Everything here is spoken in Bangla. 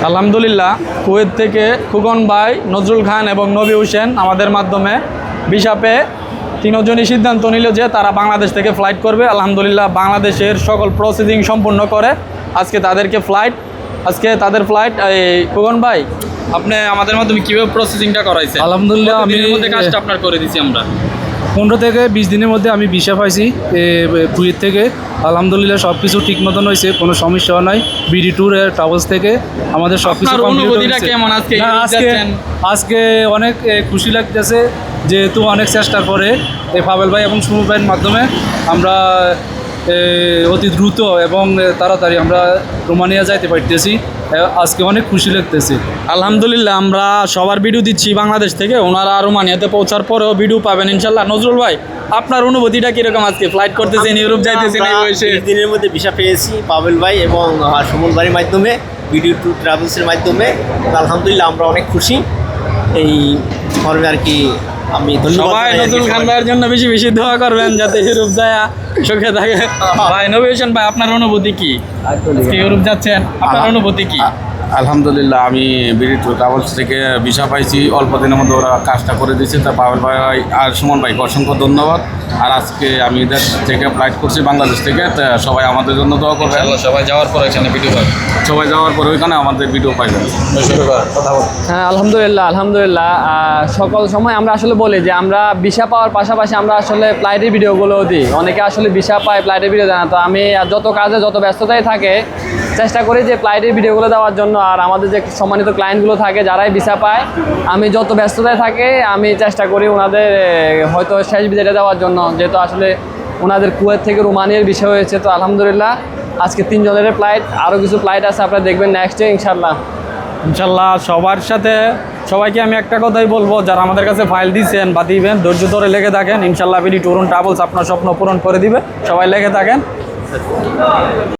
আলহামদুলিল্লাহ, কুয়েত থেকে খুকন ভাই, নজরুল খান এবং নবী হোসেন আমাদের মাধ্যমে ভিসা পেয়ে তিনজনই সিদ্ধান্ত নিল যে তারা বাংলাদেশ থেকে ফ্লাইট করবে। আলহামদুলিল্লাহ, বাংলাদেশের সকল প্রসেসিং সম্পূর্ণ করে আজকে তাদের ফ্লাইট। এই খুকন ভাই, আপনি আমাদের মাধ্যমে কীভাবে প্রসেসিংটা করাইছেন? আলহামদুলিল্লাহ, আমি কাজটা আপনার করে দিছি আমরা 15 থেকে 20 দিনের মধ্যে আমি ভিসা পাইছি কুয়েত থেকে। আলহামদুলিল্লাহ, সব কিছু ঠিক মতন হয়েছে, কোনো সমস্যা নাই। বিডি ট্যুর ট্রাভেলস থেকে আমাদের সব কিছু কেমন আজকে অনেক খুশি লাগতেছে, যেহেতু অনেক চেষ্টার পরে পাবেল ভাই এবং সুমু ভাইয়ের মাধ্যমে আমরা অতি দ্রুত এবং তাড়াতাড়ি আমরা রোমানিয়া যাইতে পারতেছি। আজকে অনেক খুশি লাগতেছে। আলহামদুলিল্লাহ, আমরা সবার ভিডিও দিচ্ছি বাংলাদেশ থেকে, ওনারা রোমানিয়াতে পৌঁছার পরেও ভিডিও পাবেন ইনশাল্লাহ। নজরুল ভাই, আপনার অনুভূতিটা কিরকম? আজকে ফ্লাইট করতেছেন, ইউরোপ যাইতেছেন, 20 দিনের মধ্যে ভিসা পেয়েছি পাবেল ভাই এবং সুমন ভাইয়ের মাধ্যমে, ভিডিও ট্যুর ট্রাভেলসের মাধ্যমে। আলহামদুলিল্লাহ, আমরা অনেক খুশি। এই ফর্মে আর কি আমি সবাই নজরুল খান ভাইয়ের জন্য বেশি বেশি দোয়া করবেন যাতে ইউরোপ যায় সুখে থাকে। ভাই নবী হোসেন ভাই, আপনার অনুভূতি কি? আজকে ইউরোপ যাচ্ছেন, আপনার অনুভূতি কি? আলহামদুলিল্লাহ, আমি বিডি ট্যুর ট্রাভেলস থেকে ভিসা পাইছি। অল্প দিনের মধ্যে ওরা কাজটা করে দিয়েছে। তা পাবেল ভাই আর সুমন ভাইকে অসংখ্য ধন্যবাদ। আর আজকে আমি দেশ থেকে ফ্লাইট করছি বাংলাদেশ থেকে। তা সবাই আমাদের জন্য দোয়া করবেন। সবাই যাওয়ার পরে এখানে ভিডিও পাবেন, সবাই যাওয়ার পরে ওইখানে আমাদের ভিডিও পাইবেন। হ্যাঁ, আলহামদুলিল্লাহ, সকল সময় আমরা আসলে বলি যে আমরা ভিসা পাওয়ার পাশাপাশি আমরা আসলে ফ্লাইটের ভিডিওগুলোও দিই। অনেকে আসলে ভিসা পায়, ফ্লাইটের ভিডিও দেয় না। তো আমি যত কাজে যত ব্যস্ততায় থাকে চেষ্টা করি যে ফ্লাইটের ভিডিওগুলো দেওয়ার জন্য। আর আমাদের যে সম্মানিত ক্লায়েন্টগুলো থাকে যারাই ভিসা পায়, আমি যত ব্যস্ততায় থাকে আমি চেষ্টা করি ওনাদের হয়তো শেষ ভিজিটে দেওয়ার জন্য, যেহেতু আসলে ওনাদের কুয়েত থেকে রোমানিয়ার বিষয় হয়েছে। তো আলহামদুলিল্লাহ, আজকে 3 জনের ফ্লাইট, আরও কিছু ফ্লাইট আছে, আপনারা দেখবেন নেক্সটে ইনশাল্লাহ। সবাইকে আমি একটা কথাই বলবো, যারা আমাদের কাছে ফাইল দিচ্ছেন বা দিবেন, ধৈর্য ধরে লেগে থাকেন। ইনশাল্লাহ বিডি ট্যুর ট্রাভেলস আপনার স্বপ্ন পূরণ করে দিবে। সবাই লেগে থাকেন।